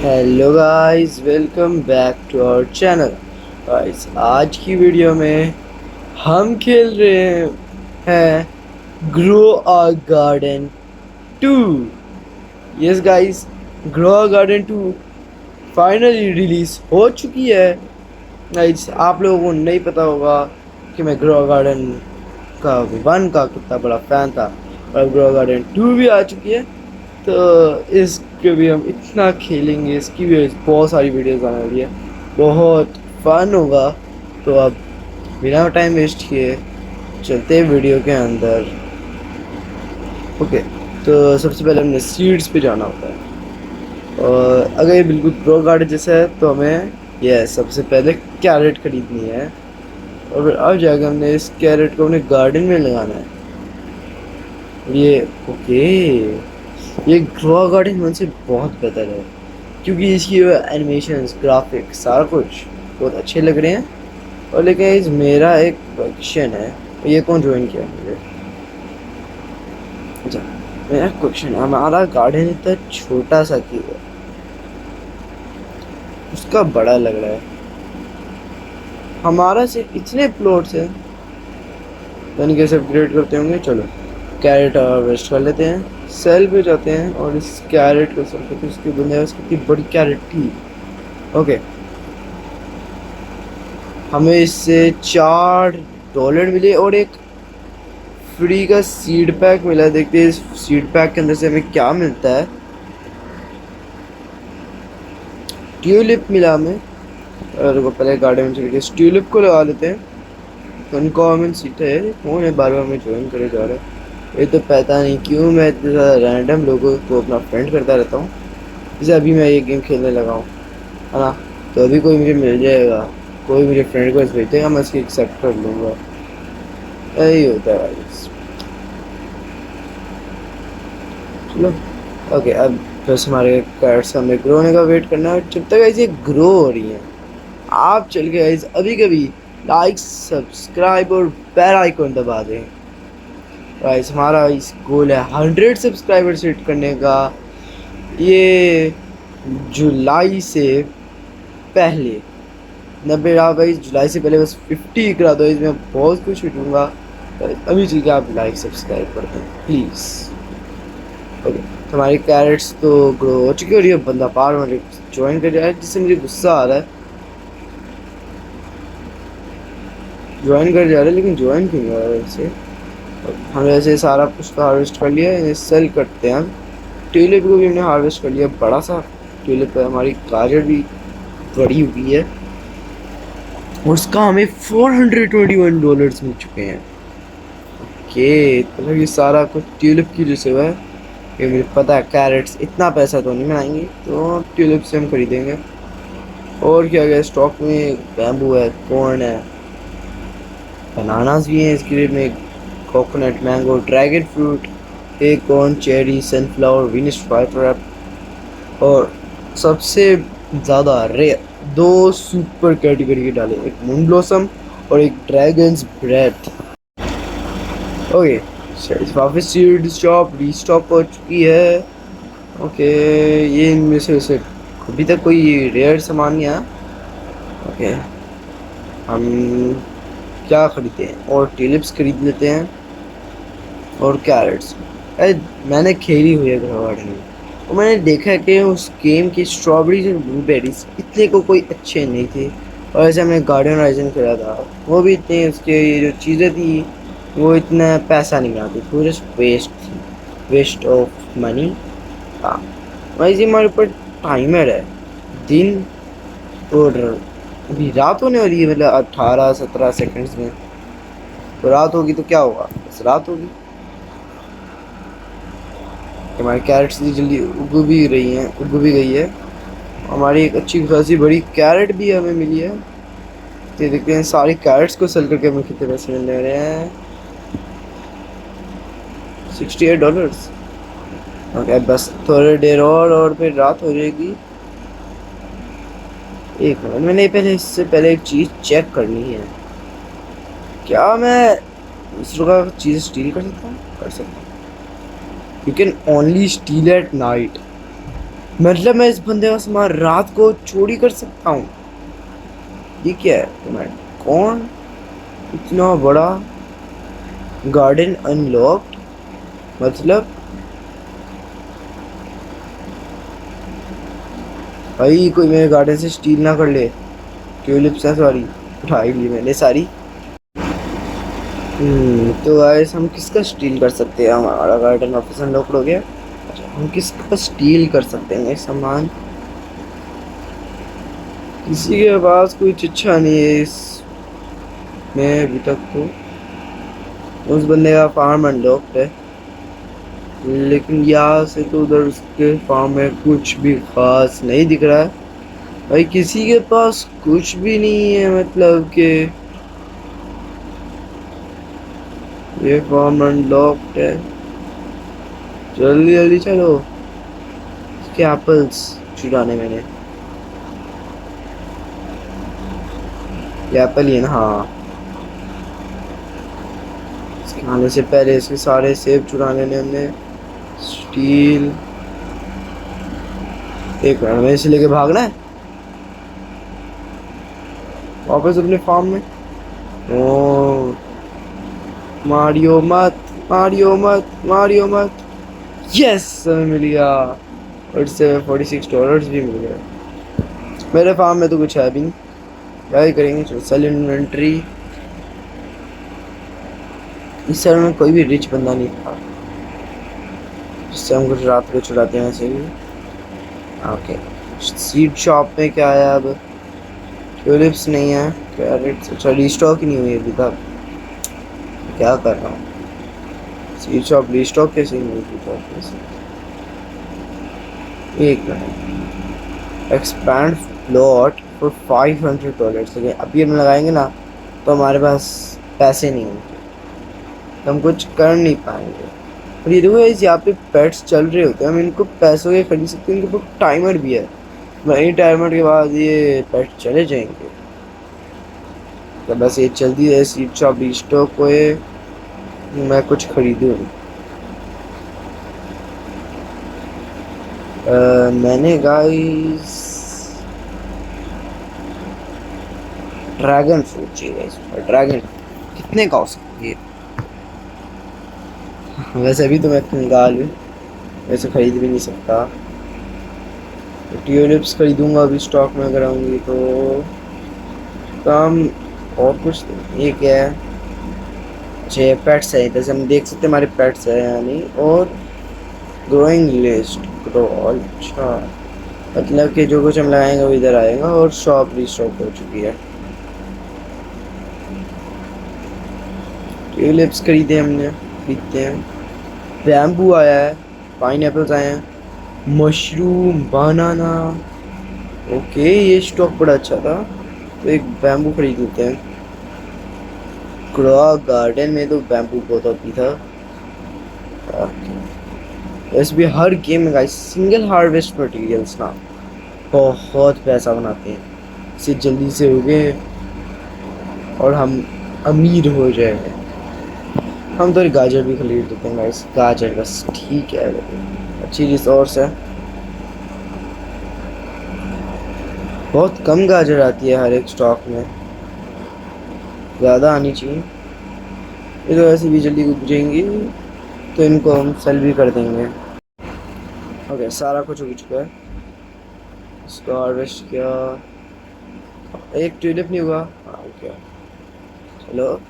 Hello guys, welcome back to our channel. Guys, आज की video में हम खेल रहे हैं grow a garden 2। Yes guys, grow a garden 2 finally release हो चुकी है। गाइस, आप लोगों को नहीं पता होगा कि मैं ग्रो अ गार्डन का 1 का कितना बड़ा फैन था, और अब ग्रो अ गार्डन 2 भी आ चुकी है। तो इसके भी हम इतना खेलेंगे, इसकी भी बहुत सारी वीडियोस आने वाली है, बहुत फन होगा। तो अब बिना टाइम वेस्ट किए चलते हैं वीडियो के अंदर। ओके, तो सबसे पहले हमने सीड्स पे जाना होता है, और अगर ये बिल्कुल प्रो गार्डन जैसा है तो हमें ये सबसे पहले कैरेट खरीदनी है, और फिर अब जाकर हमने इस कैरेट को अपने गार्डन में लगाना है। ये ओके, ये ग्रो गार्डन वन से बहुत बेहतर है, क्योंकि इसकी एनिमेशन, ग्राफिक्स, सारा कुछ बहुत अच्छे लग रहे हैं। और लेकिन इस मेरा एक क्वेश्चन है, ये कौन ज्वाइन किया मुझे? अच्छा, मेरा क्वेश्चन, हमारा गार्डन इतना छोटा सा क्यों है? उसका बड़ा लग रहा है। हमारा सिर्फ इतने प्लॉट्स हैं, यानी कैसे अपग्रेड करते होंगे। चलो कैरेट हार्वेस्ट कर लेते हैं, सेल पे जाते हैं और इस कैरेट को सेल करते हैं। उसकी बुनियाद कितनी बड़ी कैरेट थी। ओके, हमें इससे $4 मिले और एक फ्री का सीड पैक मिला। देखते हैं इस सीड पैक के अंदर से हमें क्या मिलता है। ट्यूलिप मिला हमें, और वो पहले गार्डन में चल के इस ट्यूलिप को लगा लेते हैं। अनकॉमन सीट है, कौन है बार बार में ज्वाइन करे जा रहा है? ये तो पता नहीं क्यों मैं इतने ज़्यादा रैंडम लोगों को अपना फ्रेंड करता रहता हूँ। जैसे अभी मैं ये गेम खेलने लगा हूँ, है ना, तो अभी कोई मुझे मिल जाएगा, कोई मुझे फ्रेंड को भेज देगा, मैं उसकी एक्सेप्ट कर लूँगा। यही होता है गाइस। चलो ओके, अब बस हमारे कार्ड्स हमें ग्रो होने का वेट करना है। जब तक ऐसे ग्रो हो रही हैं, आप चल के गाइस अभी कभी लाइक, सब्सक्राइब और बेल आइकन दबा दें। गाइस, हमारा इस गोल है 100 सब्सक्राइबर सेट करने का, ये जुलाई से पहले। 90 भाई, जुलाई से पहले बस 50 करा दो, इसमें बहुत कुछ दूंगा। अभी चल के आप लाइक सब्सक्राइब कर दें प्लीज़। ओके, हमारी कैरेट्स तो ग्रो हो चुकी है, और ये बंदा बार मुझे ज्वाइन कर रहा है, जिससे मुझे गुस्सा आ रहा है। ज्वाइन कर जा रहा है, लेकिन ज्वाइन क्यों नहीं आ रहा है इससे? हमने ऐसे सारा कुछ तो हार्वेस्ट कर लिया है, सेल करते हैं हम। ट्यूलिप को भी हमने हार्वेस्ट कर लिया, बड़ा सा ट्यूलिप है। हमारी गाजर भी बड़ी हुई है, और उसका हमें $421 मिल चुके हैं। ओके, मतलब ये सारा कुछ ट्यूलिप की वजह से हुआ है। ये मुझे पता है, कैरेट्स इतना पैसा तो नहीं बनाएंगे, तो ट्यूलिप से हम खरीदेंगे। और क्या क्या स्टॉक में? बैम्बू है, कॉर्न है, बनानास भी हैं इस ग्रेड में, coconut, mango, dragon fruit, acorn, cherry, sunflower, विनिश फाइटर, और सबसे ज़्यादा रेयर दो सुपर कैटेगरी के डाले, एक मून ब्लॉसम और एक ड्रैगन्स ब्रेथ। ओके, वापस सीड शॉप रीस्टॉक हो चुकी है। ओके, ये इनमें से अभी तक कोई रेयर सामान नहीं आया। ओके, हम क्या खरीदते हैं? और ट्यूलिप्स खरीद लेते हैं, और कैरेट्स। अरे, मैंने खेली हुई है ग्रो गार्डन में, और मैंने देखा है कि उस गेम की स्ट्रॉबेरीज और ब्लूबेरीज इतने को कोई अच्छे नहीं थे। और ऐसे हमने गार्डन राइजन खेला था, वो भी इतने, उसके जो चीज़ें थी वो इतना पैसा नहीं बनाती थी, वो जस्ट वेस्ट थी, वेस्ट ऑफ मनी। हाँ, वैसे हमारे ऊपर टाइमर है, दिन और अभी रात होने वाली है, मतलब 18-17 सेकंड्स में तो रात होगी। तो क्या होगा, बस रात होगी। हमारी कैरेट्स भी जल्दी उग भी रही हैं, उग भी गई है। हमारी एक अच्छी खासी बड़ी कैरेट भी हमें मिली है। ये देखते हैं सारी कैरेट्स को सेल करके हमें कितने पैसे मिल रहे हैं। $68। ओके, बस थोड़ी देर और फिर रात हो जाएगी। एक मिनट, मैंने पहले इससे पहले एक चीज़ चेक करनी है। क्या मैं दूसरों का चीज़ स्टील कर सकता हूँ? कर सकता हूँ। You can only steel at night. मतलब मैं इस बंदे का सामान रात को चोरी कर सकता हूँ? ये क्या है? मैं कौन? इतना बड़ा गार्डन अनलॉक्ड, मतलब भाई कोई मेरे गार्डन से स्टील ना कर ले। ट्यूलिप्स है सारी, उठा ही ली मैंने सारी। तो गाइस हम किसका स्टील कर सकते हैं? हमारा गार्डन वापस अनलॉक्ड हो गया। अच्छा, हम किसका स्टील कर सकते हैं सामान? किसी के पास कोई अच्छा नहीं है इस में अभी तक तो। उस बंदे का फार्म अनलॉक्ड है, लेकिन यहाँ से तो उधर उसके फार्म में कुछ भी खास नहीं दिख रहा है। भाई किसी के पास कुछ भी नहीं है, मतलब कि ये फार्म अनलॉक्ड है। जल्दी जल्दी चलो, इसके एप्पल्स चुराने मैंने। ये एप्पल ही है ना? हाँ। इसके आने से पहले इसके सारे सेब चुरा लेने हमने। स्टील। एक मिनट में इसे लेके भागना है वापस अपने फार्म में। ओ, मारियो मत, मारियो मत, मारियो मत। यस, हमें मिल गया। और इससे $46 भी मिल गया। मेरे फार्म में तो कुछ है भी नहीं। क्या ही करेंगे? चलो सेल इन्वेंट्री। इस शहर में कोई भी रिच बंदा नहीं था जिससे हम कुछ रात को चुराते हैं ऐसे ही। ओके, सीड शॉप में क्या है अब? ट्यूलिप्स नहीं है, कैरेट्स। अच्छा, रिस्टॉक ही नहीं हुई अभी तक। क्या कर रहा हूँ? सीड शॉप रिस्टॉक कैसे नहीं हुई अभी तक? एक मिनट। Expand plot for $500। लेकिन अभी हम लगाएंगे ना तो हमारे पास पैसे नहीं होंगे, तो हम कुछ कर नहीं पाएंगे। और ये देखो guys, यहाँ पे पेट्स चल रहे होते हैं, हम इनको पैसों के खरीद सकते हैं। इनके पास टाइमर भी है। वही टाइमर के बाद ये पेट चले जाएंगे। तो बस ये चलती है सीड शॉप रिस्टॉक को। मैं कुछ खरीदूँ? मैंने गाइस ड्रैगन फ्रूट चाहिए। ड्रैगन कितने का हो सकता है? वैसे अभी तो मैं कंगाल हूँ, वैसे खरीद भी नहीं सकता। तो ट्यूलिप्स खरीदूंगा अभी स्टॉक में अगर आऊँगी तो। काम और कुछ नहीं। ये क्या है? अच्छा, ये पेट्स है, जैसे हम देख सकते हैं हमारे पेट्स है यानी। और ग्रोइंग लिस्ट ग्रो। अच्छा, मतलब कि जो कुछ हम लगाएंगे वो इधर आएगा। और शॉप रिस्टॉक हो चुकी है। ट्यूलिप्स खरीदे हमने, खरीदते हैं। बैम्बू आया है, पाइनएप्पल्स आए हैं, मशरूम, बनाना। ओके, ये स्टॉक बड़ा अच्छा था, तो एक बैम्बू खरीद लेते हैं। ग्रो गार्डन में तो बैम्बू बहुत होती था। वैसे भी हर गेम में गाइस सिंगल हार्वेस्ट मटेरियल्स ना बहुत पैसा बनाते हैं। इससे जल्दी से हो गए और हम अमीर हो जाए। हम तो गाजर भी खरीद लेते हैं गाइस। गाजर बस ठीक है, अच्छी रिसोर्स है। बहुत कम गाजर आती है हर एक स्टॉक में, ज़्यादा आनी चाहिए। ये तो ऐसे भी जल्दी उग जाएंगी, तो इनको हम सेल भी कर देंगे। ओके, सारा कुछ उग चुका है। इसको हार्वेस्ट किया। एक ट्यूलिप नहीं हुआ। हाँ, ओके। चलो,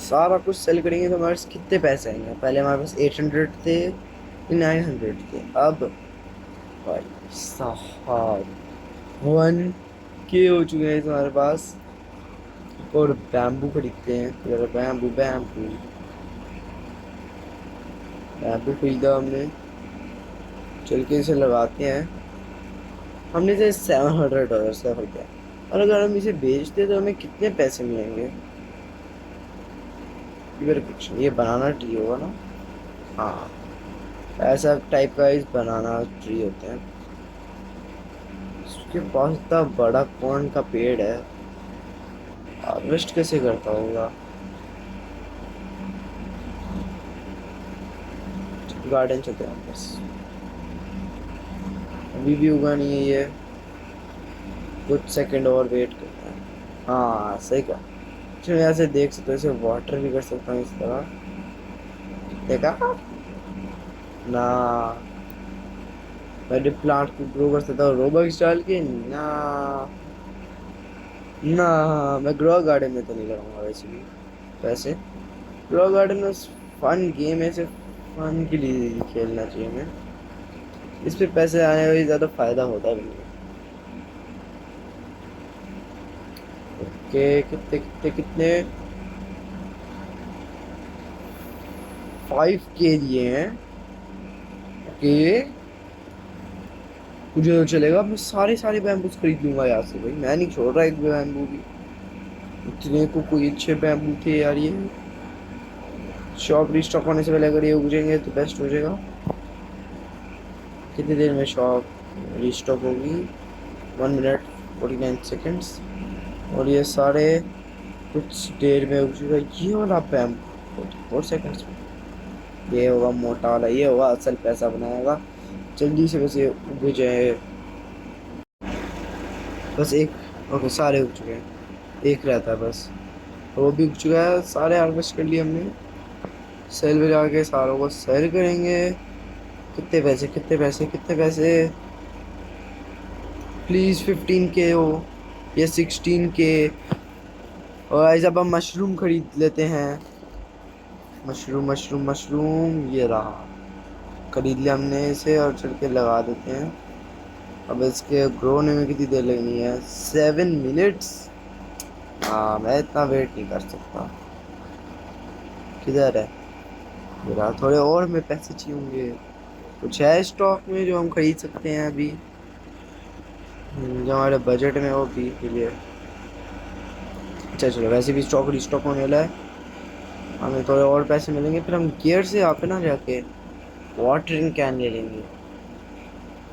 सारा कुछ सेल करेंगे तो हमारे पास कितने पैसे आएंगे? पहले हमारे पास 800 थे, 900 थे। अब भाई साहब 1K हो चुके हैं हमारे पास। और बैम्बू खरीदते हैं। बैम्बू बैम्बू बैम्बू खरीदा हमने। चल के इसे लगाते हैं। हमने इसे $700 का खरीदा। और अगर हम इसे बेचते तो हमें कितने पैसे मिलेंगे? ये बनाना ट्री होगा ना? हाँ, ऐसा टाइप का इस बनाना ट्री होते हैं। उसके पास इतना बड़ा कॉर्न का पेड़ है, हार्वेस्ट कैसे करता होगा? गार्डन चलते हैं बस। अभी भी उगा नहीं है ये, कुछ सेकंड और वेट करना है। हाँ सही कहा। चलो यहाँ से देख सकते हो, इसे वाटर भी कर सकता हूँ इस तरह। देखा ना, मैं प्लांट को ग्रो कर सकता हूँ रोबक्स डाल के ना। ना, मैं ग्रो गार्डन में तो नहीं लगाऊंगा वैसे भी पैसे। ग्रो गार्डन में फन गेम है, सिर्फ फन के लिए खेलना चाहिए हमें। इस पे पैसे आने का ज़्यादा फायदा होता भी नहीं है। ओके, कितने कितने कितने 5K लिए हैं। ओके, मुझे तो चलेगा, मैं सारे सारे बैम्बूस खरीद लूंगा यहाँ से भाई, मैं नहीं छोड़ रहा एक भी बैम्बू भी। इतने को कोई अच्छे बैम्बू थे यार ये। शॉप रिस्टॉक होने से पहले अगर ये उगेंगे तो बेस्ट हो जाएगा। कितनी देर में शॉप रिस्टॉक होगी? 1 मिनट 49 सेकेंड्स। और ये सारे कुछ देर में उग जाएगा ये वाला बैम्बू 44 सेकेंड्स में। ये होगा मोटा वाला, ये होगा असल पैसा बनाएगा। जल्दी से बस ये उग जाए। बस एक, ओके सारे उग चुके हैं, एक रहता है बस। वो भी उग चुका है, सारे हार्वेस्ट कर लिए हमने। सेल में जाके सारों को सेल करेंगे। कितने पैसे कितने पैसे कितने पैसे? प्लीज 15K हो या 16K। और आज अब हम मशरूम खरीद लेते हैं। मशरूम मशरूम मशरूम, ये रहा, खरीद लिया हमने इसे और चल के लगा देते हैं। अब इसके ग्रो होने में कितनी देर लगनी है? 7 मिनट्स। हाँ, मैं इतना वेट नहीं कर सकता। किधर है मेरा? थोड़े और में पैसे चाहिए होंगे। कुछ है स्टॉक में जो हम खरीद सकते हैं अभी, जो हमारे बजट में हो भी के लिए? अच्छा चलो, वैसे भी स्टॉक रिस्टॉक होने वाला है, हमें थोड़े और पैसे मिलेंगे, फिर हम गियर से यहाँ पे ना जाके वाटरिंग कैन ले लेंगे,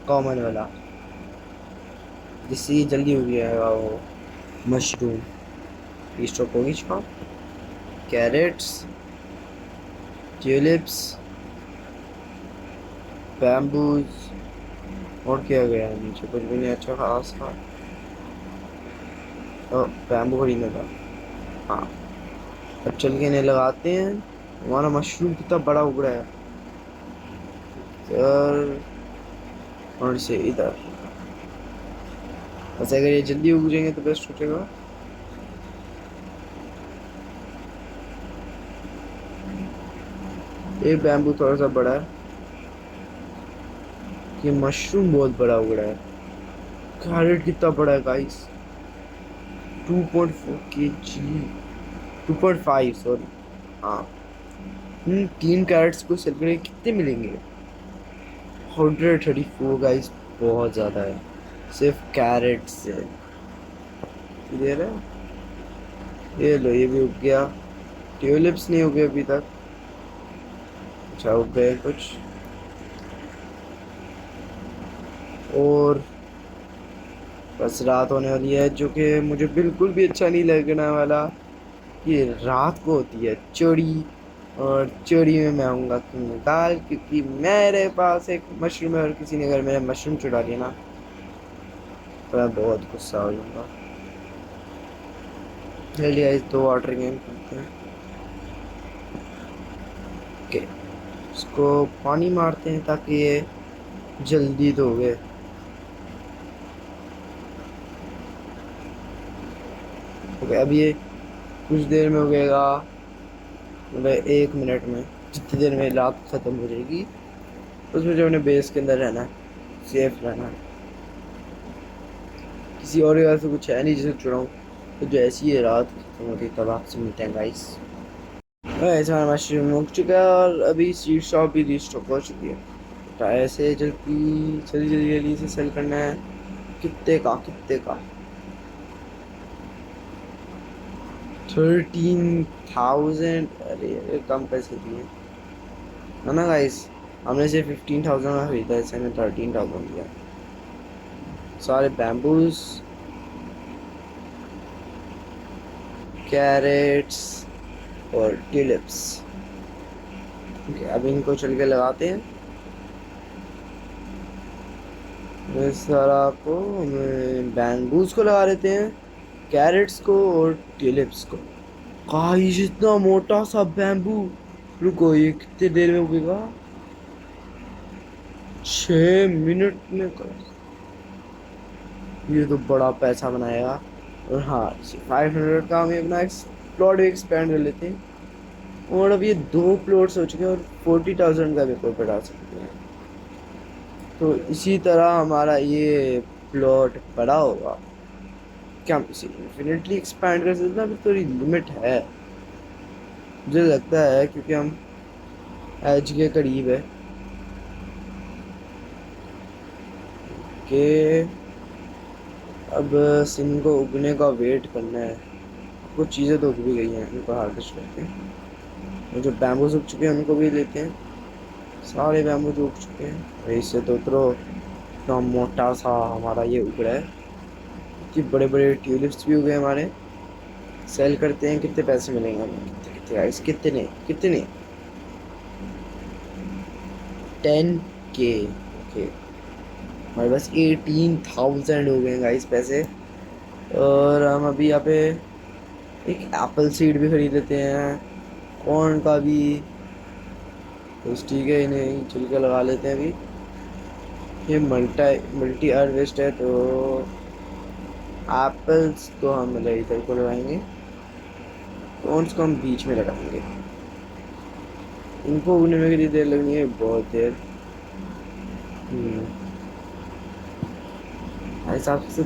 कॉमन वाला, जिससे ये जल्दी हो गया वो मशरूम रिस्टॉक होगी। स्टॉक कैरेट्स, ट्यूलिप्स, बैम्बूज, और क्या गया है नीचे? कुछ भी नहीं अच्छा खास था। तो बैम्बू खरीदना था। हाँ, अब चल के इन्हें लगाते हैं। हमारा मशरूम कितना बड़ा उग रहा है यार। और से इधर, बस अगर ये जल्दी उग जाएंगे तो बेस्ट हो जाएगा। ये बैम्बू थोड़ा सा बड़ा है, ये मशरूम बहुत बड़ा उग रहा है। कैरेट कितना बड़ा है गाइस? 2.4 kg, 2.5 sorry. हाँ, 3 कैरेट्स को सेल करके कितने मिलेंगे? 134 गाइस, बहुत ज़्यादा है सिर्फ कैरेट से। क्लियर है? ये लो, ये भी उग गया। ट्यूलिप्स नहीं उगे अभी तक। अच्छा, उग गए कुछ। और बस रात होने वाली है, जो कि मुझे बिल्कुल भी अच्छा नहीं लगने वाला। ये रात को होती है चोरी, और चोरी में मैं आऊँगा कंगाल, क्योंकि मेरे पास एक मशरूम है और किसी ने अगर मेरा मशरूम चुरा लिया ना तो मैं बहुत गुस्सा हो जाऊँगा। जल्दी आइए, 2 वाटर गेम करते हैं। ओके, इसको पानी मारते हैं ताकि ये जल्दी धोगे। ओके, अब ये कुछ देर में उगेगा, मतलब 1 मिनट में, जितनी देर में रात ख़त्म हो जाएगी उसमें जो अपने बेस के अंदर रहना है, सेफ रहना है। किसी और जगह से कुछ है नहीं जिसे चुराऊँ। तो जैसी ये रात खत्म होती है तब आपसे मिलते हैं गाइस। ऐसा हमारा मशरूम उग चुका है और अभी सीड शॉप भी रिस्टॉक हो चुकी है। तो ऐसे जल्दी जल्दी जल्दी जल्दी से सेल करना है। कितने का कितने का? 13,000। अरे कम पैसे दिए है ना गाइस। हमने सिर्फ 15,000 में खरीदा है, इसने 13,000 दिया। सारे बैम्बूज, कैरेट्स और ट्यूलिप्स। अब इनको चल के लगाते हैं। इस सारा को बैम्बूज को लगा लेते हैं, कैरेट्स को और ट्यूलिप्स को। गाइस इतना मोटा सा बैम्बू, रुको ये कितने देर में उगेगा? 6 मिनट में कर, ये तो बड़ा पैसा बनाएगा। और हाँ 500 का हम अपना प्लॉट एक्सपेंड कर लेते हैं। और अब ये 2 प्लॉट्स हो चुके हैं और 40,000 का भी कोई बढ़ा सकते हैं। तो इसी तरह हमारा ये प्लॉट बड़ा होगा। क्या हम इसे इन्फिनिटली एक्सपैंड कर सकते हैं? अभी थोड़ी लिमिट है मुझे लगता है, क्योंकि हम एज के करीब है कि अब सिम को उगने का वेट करना है। कुछ चीज़ें तो उग भी गई हैं, उनको हार्वेस्ट करते हैं। और जो बैम्बूज उग चुके हैं उनको भी लेते हैं। सारे बैम्बूज उग चुके हैं। और इससे तो उतरो, इतना मोटा सा हमारा ये उग रहा है। इतने बड़े बड़े ट्यूलिप्स भी उगे हमारे। सेल करते हैं, कितने पैसे मिलेंगे हमें? कितने कितने गाइस, कितने कितने? 10K। ओके, हमारे पास 18,000 हो गए गाइस पैसे। और हम अभी यहाँ पे एक एप्पल सीड भी खरीद लेते हैं, कॉर्न का भी। तो ठीक है, इन्हें छिलके लगा लेते हैं अभी। ये मल्टी हार्वेस्ट है, तो एप्पल्स तो हम मतलब इधर को लगाएंगे, कॉर्न्स को हम बीच में लगाएंगे। इनको उगने में कितनी देर लगनी है? बहुत देर। भाई साहब से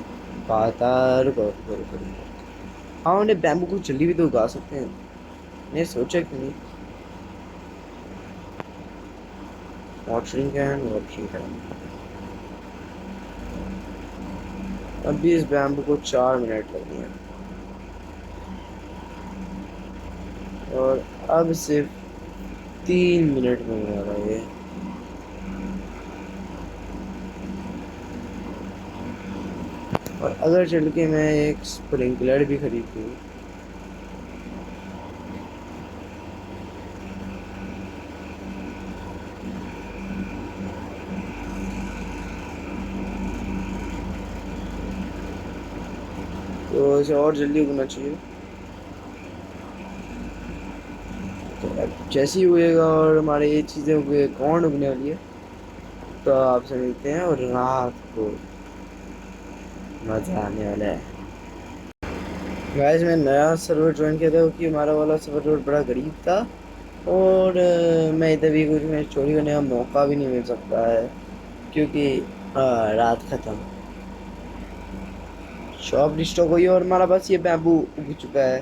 बात रुको रुको रुको रुको। हाँ, उन्हें बैम्बू को जल्दी भी तो उगा सकते हैं, मैंने सोचा क्यों नहीं। Watering can, watering can. अभी इस बैम्बू को 4 मिनट लगनी है। और अब सिर्फ 3 मिनट में हो रहा है ये। और अगर चल के मैं एक स्प्रिंकलर भी खरीद लूँ, तो इसे और जल्दी उगना चाहिए। तो अब जैसे ही उगेगा और हमारे ये चीज़ें उगे, कौन उगने वाली है, तो आपसे मिलते हैं। और रात को मज़ा आने वाला है। गाइस मैं नया सर्वर ज्वाइन किया था क्योंकि हमारा वाला सर्वर बड़ा गरीब था। और मैं इधर भी कुछ मैं चोरी करने का मौका भी नहीं मिल सकता है, क्योंकि रात खत्म। शॉप डिस्टॉक हुई और हमारा पास ये बैम्बू उग चुका है।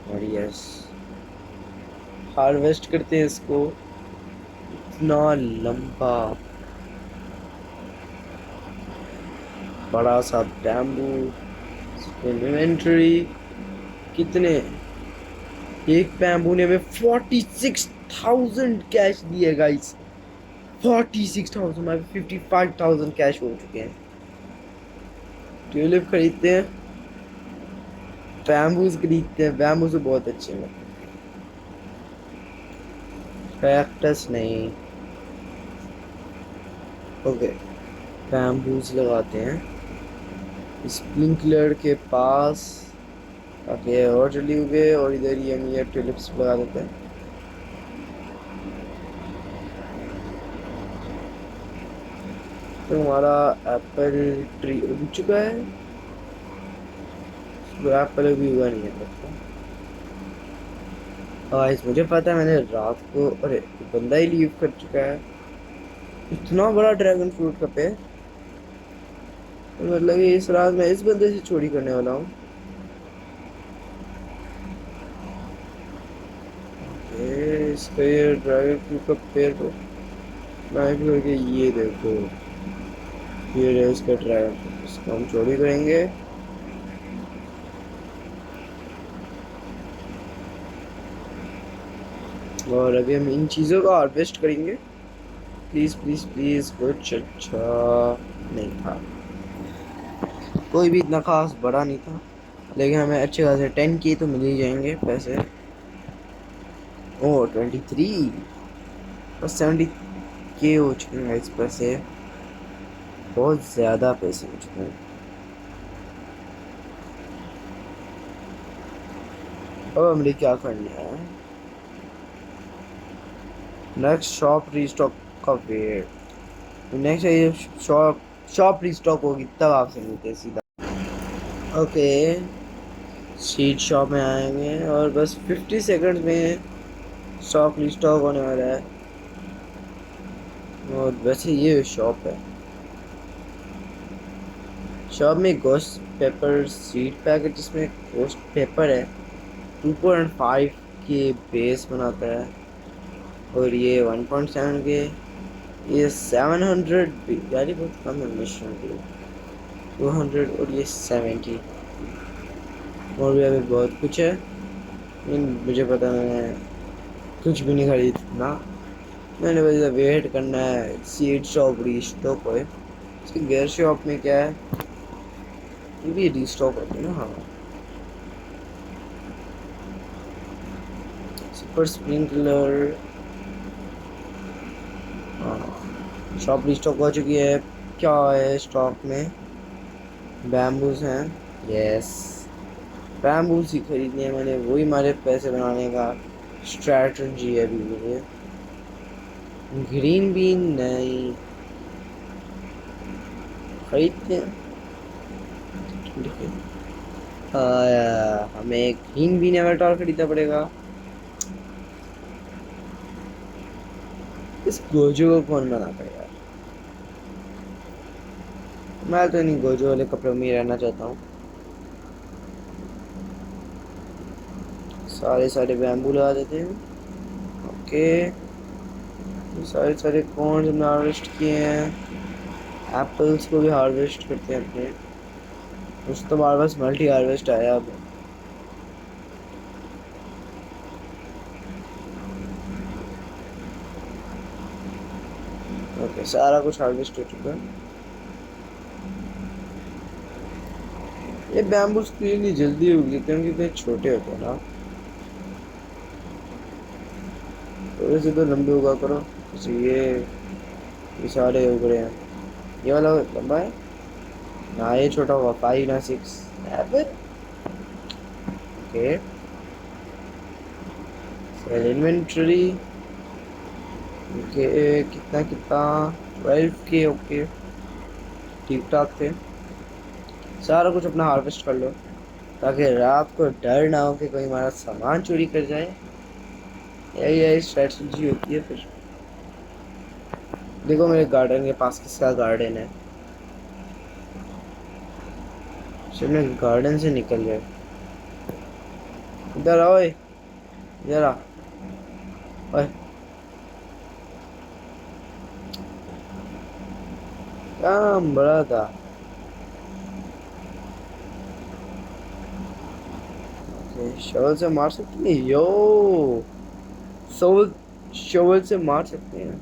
और यस, हार्वेस्ट करते हैं इसको। इतना लंबा बड़ा सा बैम्बू, इन्वेंटरी कितने, एक बैम्बू ने हमें 46,000 कैश दिए गाइस। 46,000, हमारे 55,000 कैश हो चुके हैं। ट्यूलिप खरीदते हैं, बैम्बूज खरीदते हैं। बैम्बू से बहुत अच्छे हैं, कैक्टस नहीं। ओके, बैम्बूज लगाते हैं स्प्रिंकलर के पास ताकि और जल्दी उगे। और इधर ही हम ये ट्यूलिप्स लगा देते हैं। तो हमारा एप्पल ट्री उग चुका है। एप्पल अभी उगा नहीं है लगता। गाइस मुझे पता है, मैंने रात को, अरे बंदा ही लीव कर चुका है। इतना बड़ा ड्रैगन फ्रूट का पेड़, तो मतलब ये इस रात में इस बंदे से चोरी करने वाला हूँ। इसका ये ड्रैगन फ्रूट का पेड़ को नाइफ करके, ये देखो ये है इसका ड्रैगन फ्रूट। इसको हम चोरी करेंगे। और अभी हम इन चीज़ों का हार्वेस्ट करेंगे। प्लीज़ प्लीज़ प्लीज़, कुछ अच्छा नहीं था, कोई भी इतना खास बड़ा नहीं था, लेकिन हमें अच्छे खासे 10K तो मिल ही जाएंगे पैसे। ओ 23 और 70K हो चुके हैं इस पैसे। बहुत ज़्यादा पैसे हो चुके हैं। अब हमें क्या करना है? नेक्स्ट शॉप रीस्टॉक का वेट। नेक्स्ट ये शॉप शॉप रीस्टॉक होगी तब आपसे मिलते हैं सीधा। ओके, सीट शॉप में आएंगे और बस 50 सेकंड में स्टॉक रीस्टॉक होने वाला है। और वैसे ये शॉप है, शॉप में गोस्ट पेपर सीड पैकेट जिसमें गोस्ट पेपर है 2.5 के बेस बनाता है और ये 1.7 के, ये 700 यानी बहुत कम है मिशन के, 200 और ये 70 और भी अभी बहुत कुछ है लेकिन मुझे पता मैंने कुछ भी नहीं खरीदना। मैंने बस वेट करना है सीड शॉप रीस्टॉक होए। इसकी गेयर शॉप में क्या है, ये भी रीस्टॉक होती है ना। हाँ, सुपर स्प्रिंकलर। हाँ, शॉप रीस्टॉक हो चुकी है। क्या है स्टॉक में? बैम्बूज हैं। यस, बैम्बूज ही खरीदने हैं मैंने, वही हमारे पैसे बनाने का स्ट्रैटेजी है अभी मुझे। ग्रीन बीन नहीं खरीदते हैं। हमें ग्रीन बीन एवेटार खरीदना पड़ेगा। इस गोजो को कौन बनाता है यार? मैं तो नहीं गोजो वाले कपड़ों में ही रहना चाहता हूँ। सारे सारे बैम्बू लगा देते हैं। ओके, ये सारे सारे कॉर्न हमने हार्वेस्ट किए हैं। एप्पल्स को भी हार्वेस्ट करते हैं अपने। उस तो हमारे पास मल्टी हार्वेस्ट आया अब। ओके, सारा कुछ हार्वेस्ट हो चुका है। ये बैम्बू स्क्रीन जल्दी उग जाते हैं क्योंकि छोटे होते हैं ना, थोड़े से तो लंबे उगा करो। जैसे ये सारे उग रहे हैं। ये वाला लंबा है ना, ये छोटा हुआ 5 ना 6। Okay, cell inventory. ओके, कितना कितना 12 के। ओके, ठीक ठाक थे। सारा कुछ अपना हार्वेस्ट कर लो ताकि रात को डर ना हो कि कोई हमारा सामान चोरी कर जाए। यही स्ट्रेटजी होती है। फिर देखो मेरे गार्डन के पास किसका गार्डन है, सिर्फ गार्डन से निकल गए। इधर आओ, इधर आ। ओए, काम बड़ा था। शवल से मार सकते हैं यो, शवल शवल से मार सकते हैं।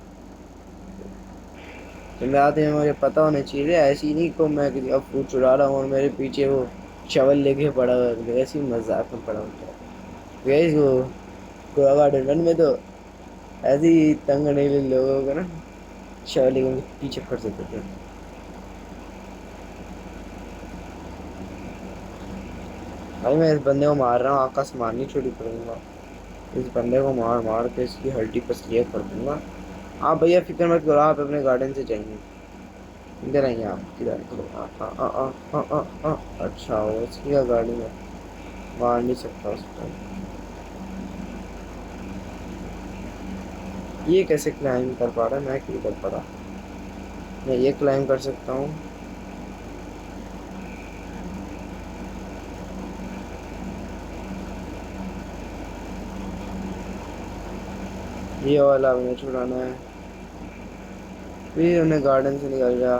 तो मैं आते हैं, मुझे पता होना चाहिए ऐसी नहीं को मैं किसी का फूड चुरा रहा हूँ और मेरे पीछे वो शवल लेके पड़ा हुआ है, ऐसी मजाक में पड़ा होता है। गैस वो गोवा गार्डन में तो ऐसे ही तंग नहीं ले लोगों को ना, शवल लेके पीछे फट सकते थे। भाई मैं इस बंदे को मार रहा हूँ, आकाश मारनी छोड़ी करूँगा। इस बंदे को मार मार के इसकी हड्डी पसलियाँ कर दूंगा। आप भैया फिक्र मत करो, आप अपने गार्डन से जाएंगे। इधर आइए आप, किधर अच्छा वो इसकी का गार्डन है, मार नहीं सकता उसको। ये कैसे क्लाइंब कर पा रहा है, मैं क्यों कर पा रहा? मैं ये क्लाइंब कर सकता हूँ। ये वाला हमें छुड़ाना है। फिर हमने गार्डन से निकल गया।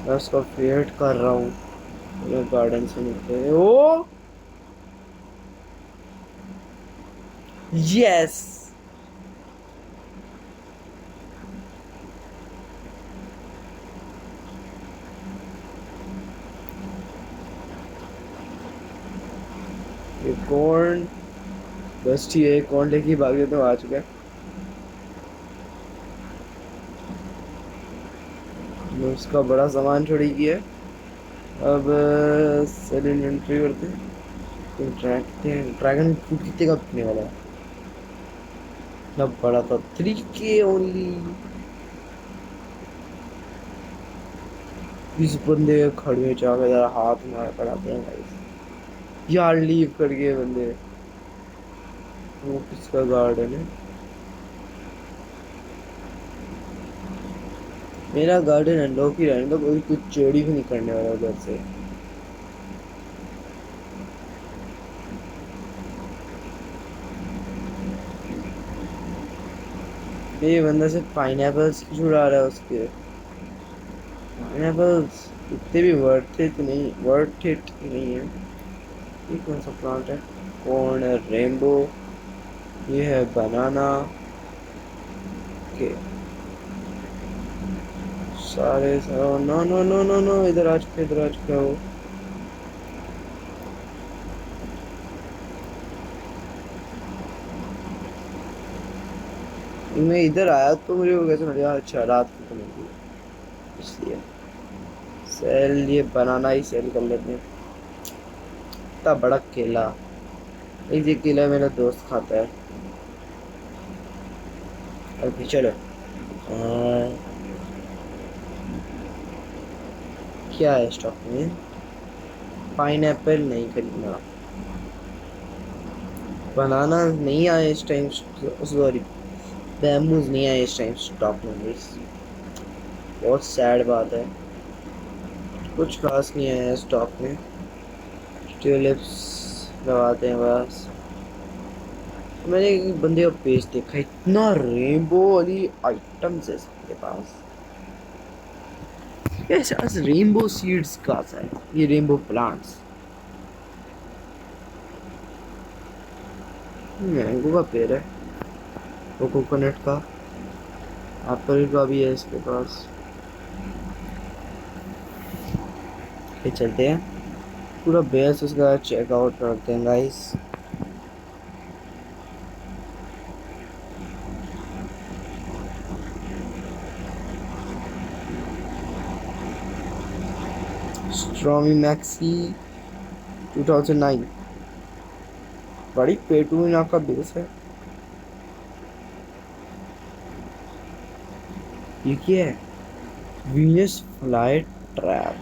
मैं उसको वेट कर रहा हूँ, मैं गार्डन से निकले। ओ यस, ये कौन बस ठीक है, कौन लेके भागे तो आ चुका है। उसका बड़ा सामान छोड़ी की है। अब सेल इन्वेंट्री करते हैं। ड्रैगन फ्रूट कितने का बिकने वाला है? इतना बड़ा था, 3K ओनली। इस बंदे के खड़े जाके जरा हाथ मार पड़ाते हैं गाइस। यार लीव कर गए बंदे। वो किसका गार्डन है? मेरा गार्डन अनलॉक ही रहने दो, कोई कुछ चोरी भी नहीं करने वाला उधर से। ये बंदा सिर्फ पाइनएप्पल्स छुड़ा रहा है उसके। पाइनएप्पल्स इतने भी वर्थ इट नहीं है। ये कौन सा प्लांट है? कौन है? रेनबो। ये है बनाना के सारे। No no no no no, इधर आ चुके, इधर आ चुके हो। मैं इधर आया तो मुझे वो कैसे लगा, अच्छा रात को मिली इसलिए सेल, ये बनाना ही सेल कर लेते हैं। इतना बड़ा केला, ये केला मेरा दोस्त खाता है। अभी चलो। क्या है स्टॉक में? पाइनएप्पल नहीं खरीदना, बनाना नहीं आए इस टाइम, सॉरी बैम्बूज नहीं आए इस टाइम स्टॉक में guys। बहुत सैड बात है, कुछ खास नहीं आया स्टॉक में। ट्यूलिप्स लगाते हैं बस। मैंने एक बंदे का पेज देखा, इतना रेनबो वाली आइटम्स है सबके पास। कैसे रेनबो सीड्स का है? ये रेनबो प्लांट्स। मैंगो का पेड़ है, वो कोकोनट का, एप्पल का भी है इसके पास। ये चलते हैं पूरा बेस उसका चेकआउट करते हैं गाइस। स्ट्रॉमी मैक्सी 2009, बड़ी पेटूना का बेस है। ये क्या है? Venus fly trap.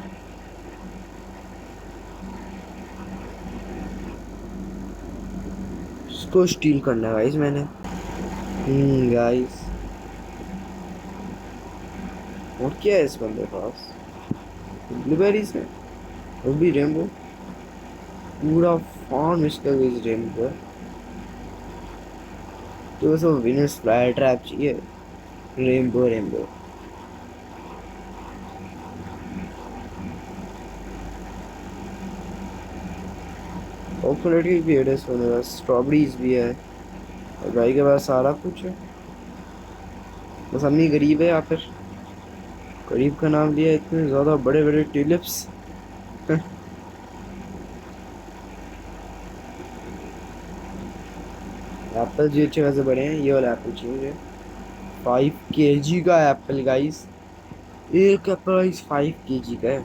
इसको स्टील करना है गाइस मैंने। गाइस और क्या है इस बंदे के पास? ब्लूबेरीज है, वो भी रेनबो। पूरा फार्म इसका गाइस रेनबो है। तो सब वीनस फ्लाई ट्रैप चाहिए, रेनबो रेनबो। कोकोनट की पेड़ है इसमें, बस स्ट्रॉबेरीज भी है। और भाई के पास सारा कुछ है, बस अम्मी गरीब है। या फिर गरीब का नाम लिया, इतने ज्यादा बड़े बड़े ट्यूलिप्स। एप्पल जी अच्छे खासे बड़े हैं। ये वाला एप्पल चाहिए मुझे। 5 kg का एप्पल गाइस, एक एप्पल गाइस 5 kg का है।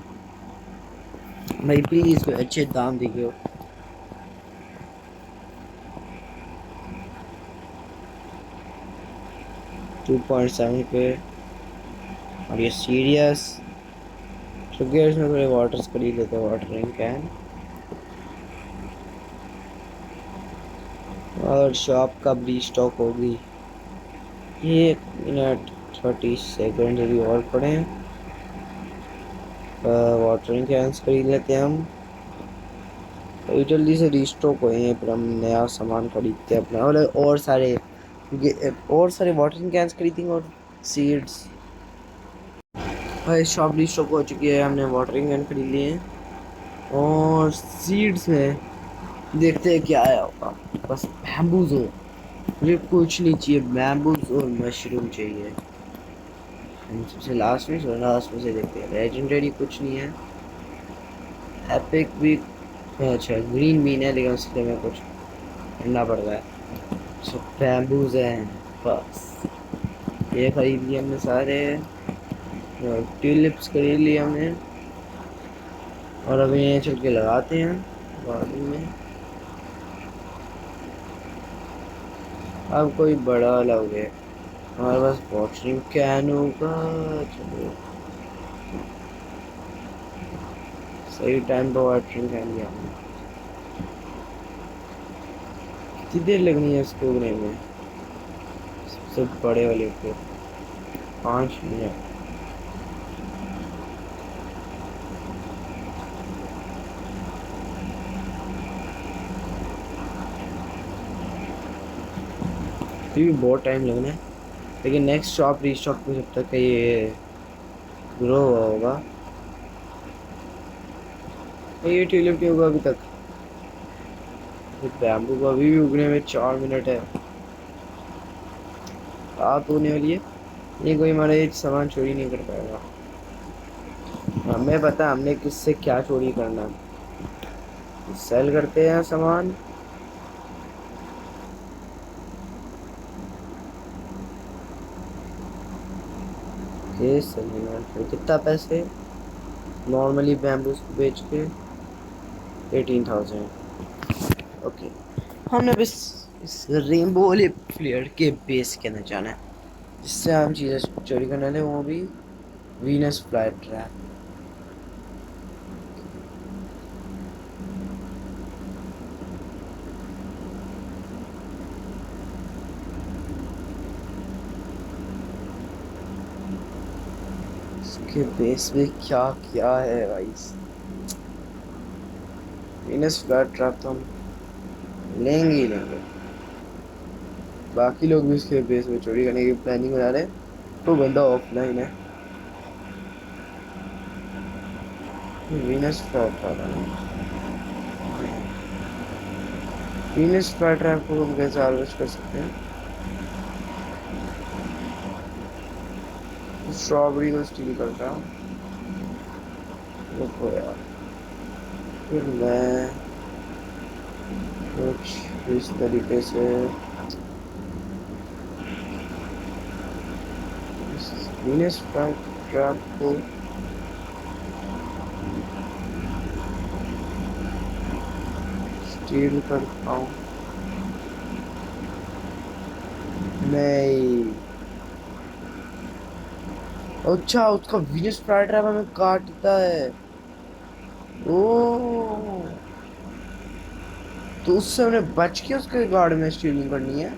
भाई प्लीज इसको अच्छे दाम दीजिए। 2.7 पे। और ये सीरियस शुगर, इसमें थोड़े वाटर्स खरीद लेते हैं, वाटरिंग कैन। और शॉप का भी स्टॉक होगी। ये 1 मिनट 30 सेकेंड यदि और पड़े, वाटरिंग कैंस खरीद लेते हैं हम। तो जल्दी से रिस्टॉक हो गए, फिर हम नया सामान खरीदते हैं अपना। और सारे वाटरिंग कैंस खरीदेंगे और सीड्स। भाई शॉप रिस्टॉक हो चुकी है, हमने वाटरिंग कैन खरीद लिए हैं। और सीड्स में देखते हैं क्या आया होगा। बस बैम्बूज हो, मुझे कुछ नहीं चाहिए, बैम्बूज और मशरूम चाहिए। हम सबसे लास्ट में से देखते हैं। लेजेंडरी कुछ नहीं है, एपिक भी। अच्छा ग्रीन बीन है, लेकिन उसके लिए कुछ करना पड़ रहा है। सब बैम्बूज हैं बस। ये खरीद लिए हमने सारे। ट्यूलिप्स खरीद ली हमने और अभी ये चल के लगाते हैं गार्डन में। अब कोई बड़ा लगे, हमारे पास वॉटरिंग कैन होगा। चलो सही टाइम पर वॉटरिंग कैन भी आना। कितनी देर लगनी है इसको उगने में? सबसे बड़े वाले पे 5 मिनट। ये भी बहुत टाइम लगना है, लेकिन नेक्स्ट शॉप रीस्टॉक में जब तक ये ग्रो हुआ होगा। ये ट्यूलिप नहीं होगा अभी तक, बैम्बू को अभी भी उगने में 4 मिनट है। रात होने वाली है, ये कोई हमारे सामान चोरी नहीं कर पाएगा। हमें पता है हमने किससे क्या चोरी करना है। सेल करते हैं सामान। फिर कितना पैसे नॉर्मली बैम्बूस को बेच के? 18,000। ओके, हमने बस इस रेनबो वाले फ्लेयर के बेस के अंदर जाना है, जिससे हम चीज़ें चोरी करने वाले, वो भी वीनस फ्लाई ट्रैप। इसके बेस में क्या क्या है भाई? वीनस फ्लाई ट्रैप तो हम लेंगे ही लेंगे। बाकी लोग भी इसके बेस में चोरी करने की प्लानिंग बना रहे हैं, तो बंदा ऑफलाइन है। Venus fly trap, Venus fly trap को हम कैसे हार्वेस्ट कर सकते हैं? स्ट्रॉबेरी को स्टील करता हूँ। देखो यार, फिर मैं कुछ इस तरीके से वीनस फ्लाई ट्रैप को स्टील करता हूँ। नहीं, अच्छा उसका वीनस फ्लाई ट्रैप हमें काटता है। ओ, तो उससे हमने बच के उसके गार्ड में स्टीलिंग करनी है।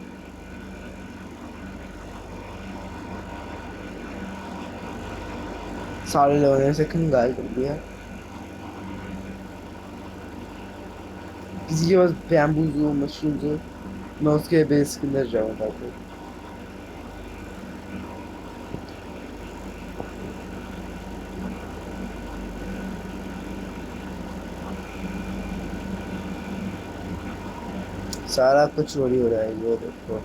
सारे लोगों ने इसे कंगाल कर दिया। किसी के पास बैम्बूज हो, मशरूम्स हो, मैं उसके बेस के अंदर जाऊंगा। तो सारा कुछ चोरी हो रहा है, ये देखो।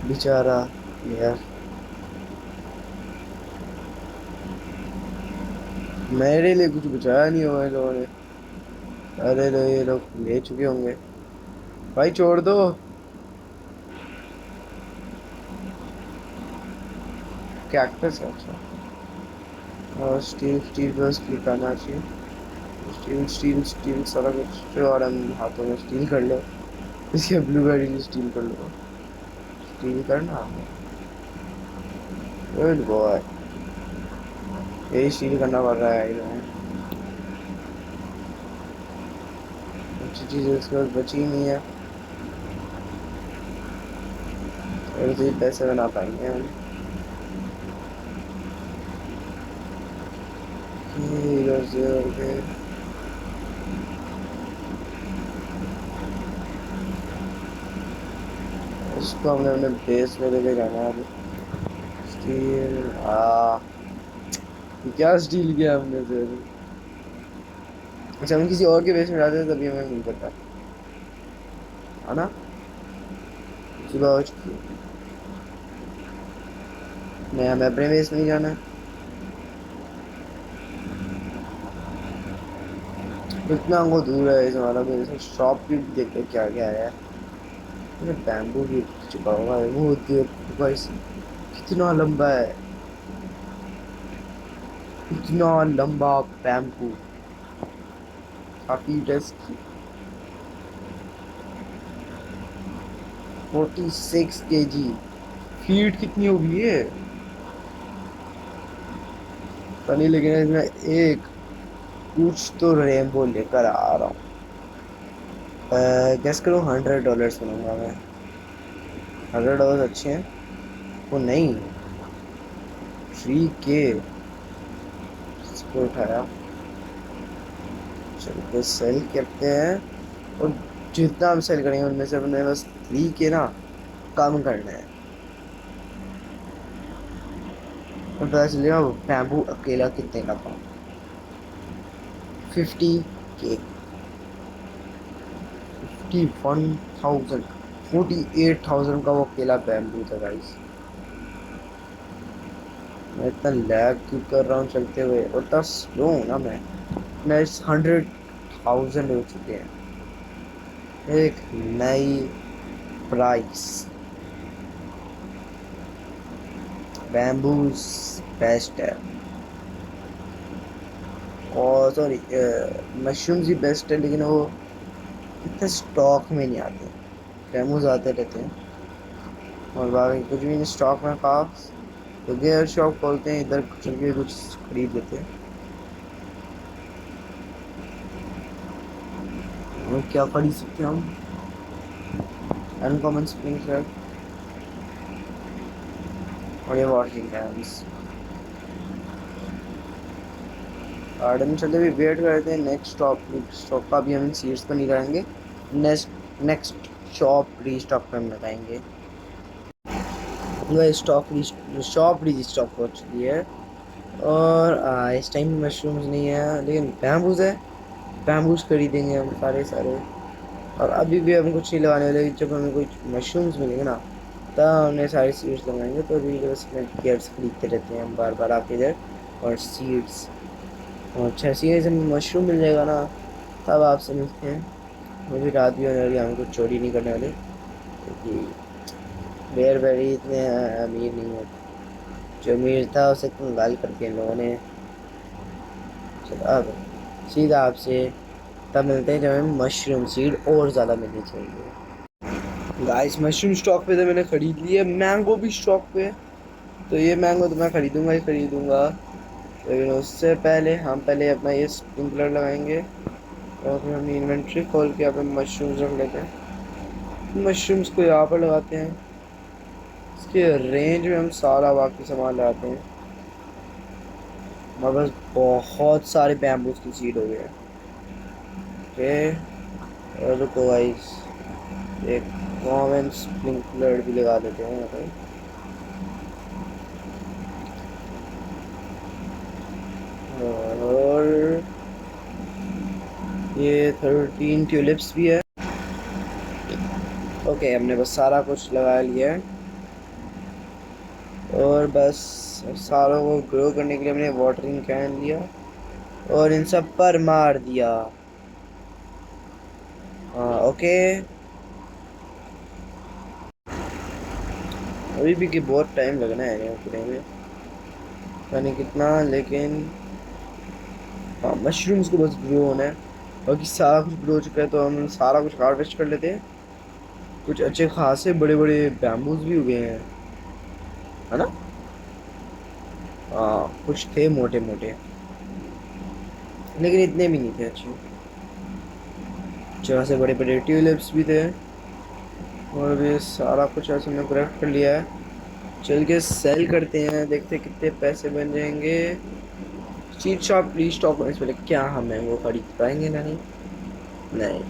बेचारा यार, मेरे लिए कुछ बचाया नहीं होगा इन लोगों ने। अरे लो, ये लोग ले चुके होंगे। भाई छोड़ दो। कैक्टस है, अच्छा। और स्टील स्टील बस क्लिक करना चाहिए। स्टील स्टील स्टील सारा कुछ, और हम हाथों में स्टील कर लो। इसके ब्लूबेरी स्टील कर लो। स्टील करना, गुड बॉय। यही स्टील करना पड़ रहा है इन्हें। अच्छी चीज़ इसके पास बची ही नहीं है, और तो पैसे बना पाएंगे हम। इधर से होके इसको हमने अपने बेस में लेके जाना है अभी। स्टील, क्या स्टील किया हमने फिर? अच्छा, हम किसी और के बेस में जाते हैं तभी हमें मिल पाता है ना? सुबह हो चुकी है। नहीं, हमें अपने बेस में ही जाना है। कितना हमको दूर है इस हमारा बेस? शॉप भी देखते क्या क्या है। बैम्बू की चुका होगा वो देर गाइस। कितना लंबा है, इतना लंबा बैम्बू। काफी टेस्ट। 46 kg। फीट कितनी होगी ये पता नहीं, लेकिन इसमें एक कुछ तो रेनबो लेकर आ रहा हूँ। गेस करो $100 बनूंगा मैं। $100 अच्छे हैं। वो नहीं, 3K। इसको उठाया, चल के सेल करते हैं। और जितना हम सेल करेंगे उनमें से अपने बस 3K ना कम करना है। और पता चलेगा बैम्बू अकेला कितने का था। 50K। 51,000। 48,000 का वो अकेला बैम्बू था गाइस। मैं इतना लैग क्यों कर रहा हूँ चलते हुए, और इतना स्लो हूँ ना मैं 100,000 हो चुके हैं। एक नई प्राइस। बैम्बूज बेस्ट है, और सॉरी मशरूम्स ही बेस्ट है, लेकिन वो इतने स्टॉक में नहीं आते। बैम्बूज आते रहते हैं और बाकी कुछ भी नहीं स्टॉक में खास। तो गियर शॉप खोलते हैं इधर, चल के कुछ खरीद लेते हैं। और क्या खरीद सकते हैं हम? अनकॉमन स्प्रिंग और ये वाटरिंग कैन्स। गार्डन चलते भी वेट करते हैं नेक्स्ट स्टॉप का। भी हम सीड्स पर नहीं लगाएंगे, नेक्स्ट नेक्स्ट शॉप रीस्टॉक पे हम लगाएंगे। वह शॉप रीस्टॉक हो चुकी है। और इस टाइम मशरूम्स नहीं है, लेकिन बैम्बूज है। बैम्बूज खरीदेंगे हम सारे सारे। और अभी भी हम कुछ नहीं लगाने वाले, जब हमें कुछ मशरूम्स मिलेंगे ना तब हमने सारे सीड्स लगाएंगे। तो अभी बस में गियर्स खरीदते रहते हैं हम बार बार आके इधर। और सीड्स, और अच्छा सीड्स मशरूम मिल जाएगा ना तब आपसे मिलते हैं। मुझे रात भी होने वाली, हम कुछ चोरी नहीं करने वाले क्योंकि बेर बेरी इतने अमीर नहीं होते। जो अमीर था उसे कंगाल कर दिया इन लोगों ने। चलो अब सीधा आपसे तब मिलते हैं जब हमें मशरूम सीड और ज़्यादा मिलनी चाहिए। गाइस मशरूम स्टॉक पे तो मैंने खरीद लिया, मैंगो भी स्टॉक पे है। तो ये मैंगो तो मैं खरीदूंगा ही खरीदूंगा, लेकिन उससे पहले हम पहले अपना ये स्प्रिंकलर लगाएंगे। और फिर हम इन्वेंट्री खोल के यहाँ पे मशरूम्स रख लेते हैं। मशरूम्स को यहाँ पर लगाते हैं। इसके रेंज में हम सारा बाकी सामान लगाते हैं। हमारे पास बहुत सारे बैम्बूज की सीड हो गए। ओके, रुको गाइस, एक कॉमन स्प्रिंकलर भी लगा देते हैं यहाँ पे। और ये 13 ट्यूलिप्स भी है। ओके, हमने बस सारा कुछ लगा लिया है। और बस सारों को ग्रो करने के लिए हमने वाटरिंग कैन लिया और इन सब पर मार दिया। हाँ ओके। अभी भी कि बहुत टाइम लगना है यहाँ पूरे में, पता नहीं कितना, लेकिन हाँ मशरूम्स को बस ग्रो होना है। बाकी सारा कुछ ग्रो हो चुका है, तो हम सारा कुछ हार्वेस्ट कर लेते हैं। कुछ अच्छे खासे बड़े बड़े बैम्बूज भी उगे हैं, है ना। हाँ कुछ थे मोटे मोटे, लेकिन इतने भी नहीं थे अच्छे। जहाँ से बड़े बड़े ट्यूलिप्स भी थे। और भी सारा कुछ ऐसे हमने ग्राफ्ट कर लिया है। चल के सेल करते हैं, देखते हैं कितने पैसे बन जाएंगे। सीड शॉप रीस्टॉक होने से पहले क्या हम वो खरीद पाएंगे? नहीं नहीं,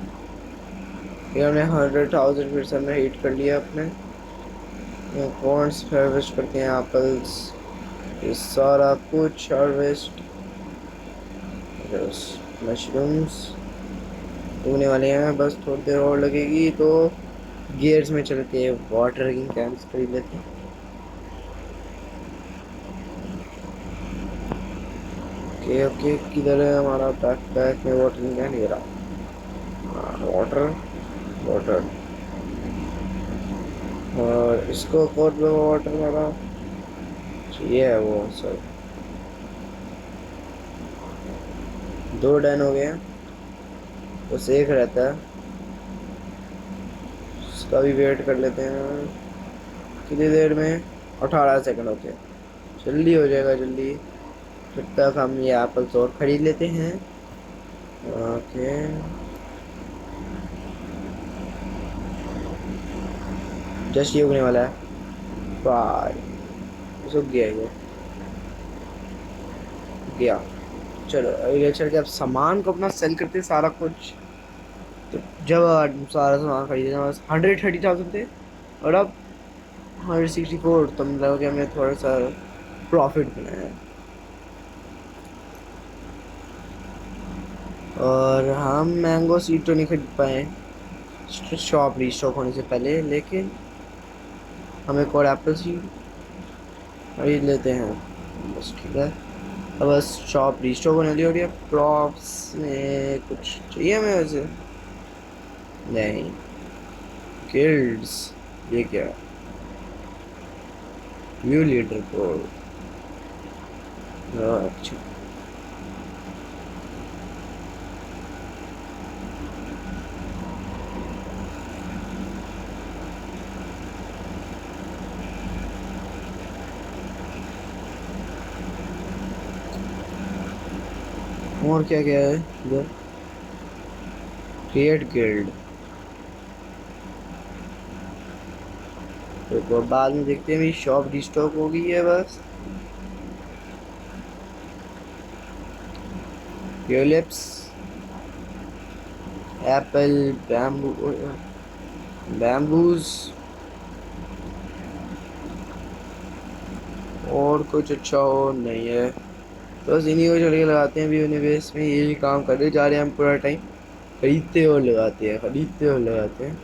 ये हमने 100,000 फिर से हमने हिट कर लिया अपने। कॉर्न्स हार्वेस्ट करते हैं, एप्पल्स, ये सारा कुछ हार्वेस्ट। मशरूम्स उगने वाले हैं, बस थोड़ी देर और लगेगी। तो गियर्स में चलते हैं, वाटरिंग कैंस खरीद लेते हैं। ओके ओके, किधर है हमारा बैकपैक में वाटरिंग कैन? ये रहा। Water water. और इसको कोट में वाटर मारा, ये है वो सब। 2 डन हो गए, बस एक रहता है, उसका भी वेट कर लेते हैं। कितनी देर में? 18 सेकंड होते हैं, जल्दी हो जाएगा जल्दी। तब तक हम ये एप्पल्स और खरीद लेते हैं। ओके, जस्ट ये उगने वाला है। बाय, सूख गया ये, गया। चलो अभी चल के अब सामान को अपना सेल करते हैं सारा कुछ। तो जब सारा सामान खरीदना बस 130,000 थे, और अब 164, तो मतलब कि हमने थोड़ा सा प्रॉफिट बनाया है। और हम मैंगो सीड तो नहीं खरीद पाए शॉप रीस्टॉक होने से पहले, लेकिन हम एक और एप्पल सीड खरीद लेते हैं, बस ठीक है। अब बस शॉप रीस्टॉक होने वाली, और ये प्रॉप्स में कुछ चाहिए हमें वैसे? नहीं। गिल्ड्स, ये क्या? व्यू लीडर बोर्ड, अच्छा। और क्या क्या है इधर? क्रिएट गिल्ड, तो बाद में देखते हैं। मेरी शॉप रिस्टॉक हो गई है बस। ट्यूलिप्स, एप्पल, बैम्बू, बैम्बूज, और कुछ अच्छा हो नहीं है, बस इन्हीं को चढ़ के लगाते हैं। अभी उन्हें बेस में यही काम करते जा रहे हैं हम पूरा टाइम, खरीदते और लगाते हैं, खरीदते और लगाते हैं।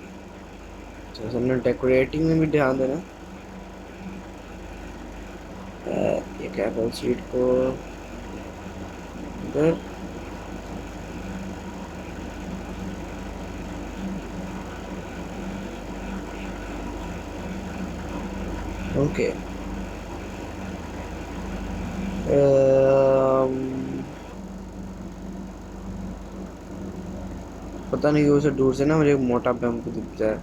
तो हमने डेकोरेटिंग में भी ध्यान देना। एक एप्पल सीड को इधर, ओके। पता नहीं क्यों उसे दूर से ना मुझे एक मोटा बैम्बू दिखता है।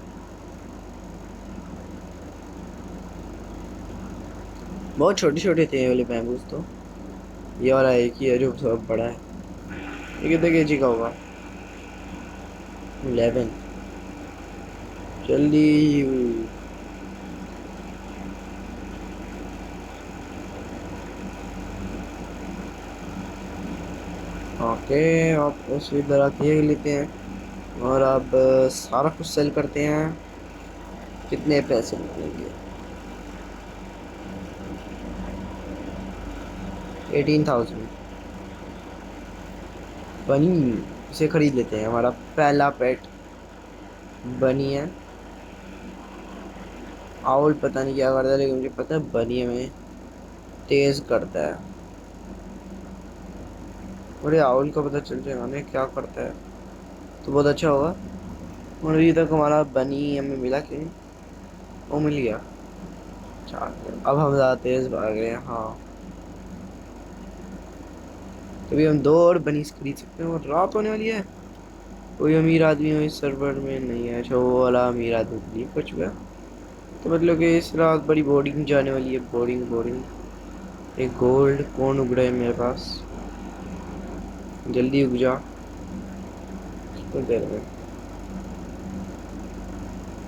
बहुत छोटे छोटे थे ये वाले बैम्बूज तो, ये वाला एक ही है जो सब बड़ा है। ये कितने केजी का होगा? 11, जल्दी। ओके, आप उसी तरह के लेते हैं, और अब सारा कुछ सेल करते हैं। कितने पैसे मिलेंगे? 18,000। बनी, इसे खरीद लेते हैं। हमारा पहला पेट बनी है। आउल पता नहीं क्या करता है, लेकिन मुझे पता है बनी में तेज करता है। अरे आउल का पता चल जाएगा ना क्या करता है, तो बहुत अच्छा होगा। और अभी तक हमारा बनी हमें मिला कि नहीं? वो मिल गया। अब हम ज़्यादा तेज भाग रहे हैं, हाँ। तभी हम 2 और बनी खरीद सकते हैं, और रात होने वाली है। कोई अमीर आदमी हो इस सर्वर में नहीं है? अच्छा, वो वाला अमीर आदमी लीव कर चुका है, तो मतलब कि इस रात बड़ी बोर्डिंग जाने वाली है। Boarding boarding. एक गोल्ड कौन उग रहा है मेरे पास? जल्दी उग जा। कितनी देर में,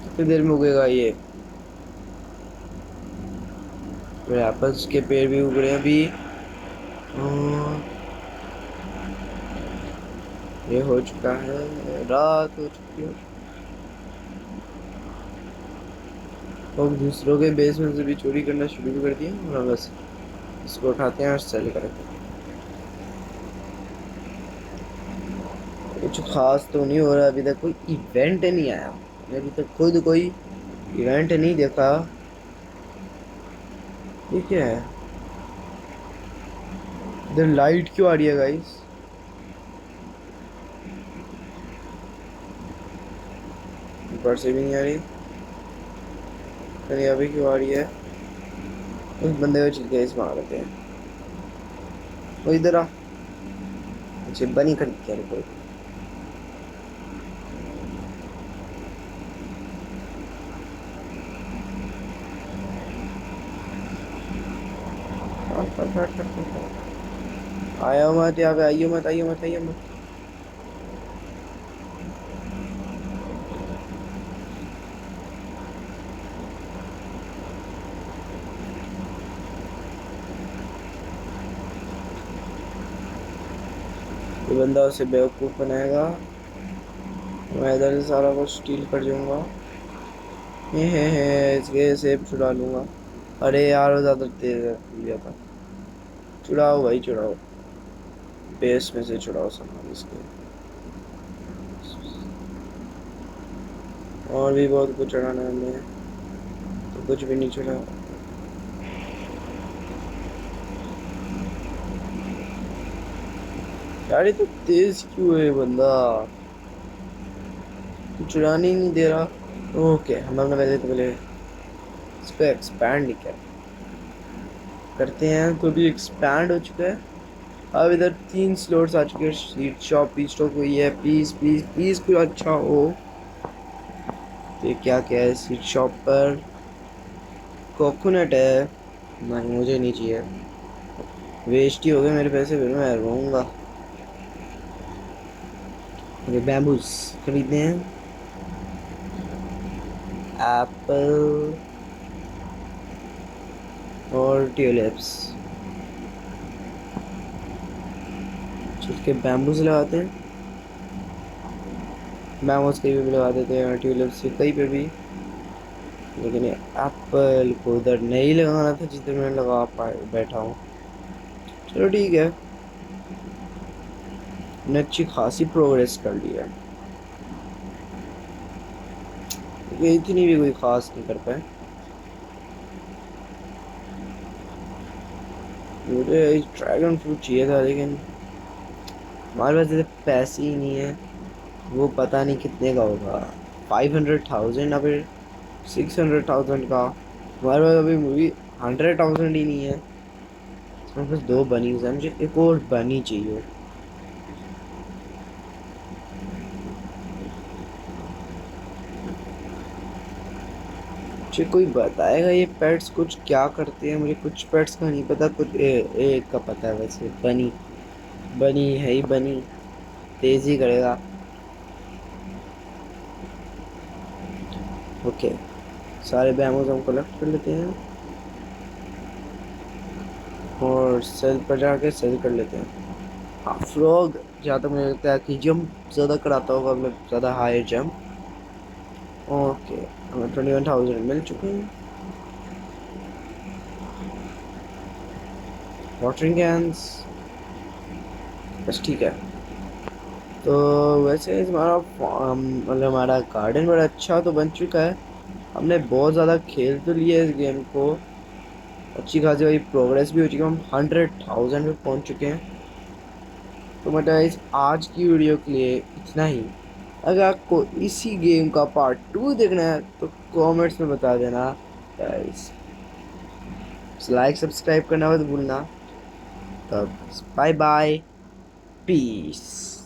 कितनी देर में उगेगा ये? मेरे एप्पल्स के पेड़ भी उग रहे हैं अभी। ये हो चुका है, रात हो चुकी है। और दूसरों के बेस में से भी चोरी करना शुरू भी कर दिया, और हम बस इसको उठाते हैं और सेल करते हैं। कुछ खास तो नहीं हो रहा अभी तक, कोई इवेंट नहीं आया। मैंने अभी तक खुद कोई इवेंट नहीं देखा। ये क्या है? इधर लाइट क्यों आ रही है गाइस? ऊपर से भी नहीं आ रही। अरे अभी क्यों आ रही है? उस बंदे को चिल्के इस मार देते हैं। वो इधर आ। अच्छा बनी खरीद के रुको। आया मत यहाँ पे, आइयो मत, आइयो मत, आइयो मत। ये बंदा उसे बेवकूफ़ बनाएगा। मैं इधर से सारा कुछ स्टील कर जाऊंगा। इसके सेब छुड़ा लूंगा। अरे यार वो ज़्यादा तेज लिया था। छुड़ाओ भाई छुड़ाओ। बेस में से छुड़ाओ सामान इसके। और भी बहुत कुछ चढ़ाना है हमें, तो कुछ भी नहीं चढ़ा। यार ये तो तेज क्यों है बंदा? तू चढ़ाने ही नहीं दे रहा। ओके हम अपने पहले इसको एक्सपैंड नहीं किया, करते हैं। तो भी एक्सपैंड हो चुका है। अब इधर 3 स्लॉट्स आ चुके हैं। स्वीट शॉप पी स्टॉक हुई है। प्लीज प्लीज प्लीज कुछ अच्छा हो। तो ये क्या क्या है स्वीट शॉप पर? कोकोनट है। नहीं मुझे नहीं चाहिए, वेस्ट ही हो गए मेरे पैसे, फिर मैं रहूँगा। मुझे बैम्बूस खरीदने हैं। एप्पल और ट्यूलिप्स। छिलके बैम्बू से लगाते हैं। बैम्बूस कहीं पे भी लगा देते हैं, ट्यूलिप्स कहीं पे भी। लेकिन ये एप्पल को उधर नहीं लगाना था जिधर मैं लगा पाए बैठा हूँ। चलो ठीक है, मैंने अच्छी खासी प्रोग्रेस कर ली है। ये इतनी भी कोई खास नहीं कर पाए। मुझे ड्रैगन फ्रूट चाहिए था, लेकिन हमारे पास इतने पैसे ही नहीं है। वो पता नहीं कितने का होगा। 500,000 या फिर 600,000 का। हमारे पास अभी मूवी 100,000 ही नहीं है। इसमें बस 2 बनी है, मुझे एक और बनी चाहिए। मुझे कोई बताएगा ये पेट्स कुछ क्या करते हैं? मुझे कुछ पेट्स का नहीं पता, कुछ एक का पता है वैसे। बनी, बनी है ही बनी, तेजी करेगा। ओके सारे बैमोज हम कलेक्ट कर लेते हैं और सेल पर जाके सेल कर लेते हैं। हाँ फ्रॉग, जहाँ तक मुझे लगता है कि जंप ज़्यादा कराता होगा, मतलब ज़्यादा हाई जंप। ओके हमें 21,000 मिल चुके हैं। वाटरिंग कैंस, बस ठीक है। तो वैसे हमारा मतलब हमारा गार्डन बड़ा अच्छा तो बन चुका है। हमने बहुत ज़्यादा खेल तो लिया है इस गेम को। अच्छी खासी भाई प्रोग्रेस भी हो चुकी है। हम 100,000 पे पहुंच चुके हैं। तो मतलब इस आज की वीडियो के लिए इतना ही। अगर आपको इसी गेम का पार्ट 2 देखना है तो कमेंट्स में बता देना गाइस। लाइक सब्सक्राइब करना मत भूलना। तब बाय बाय, पीस।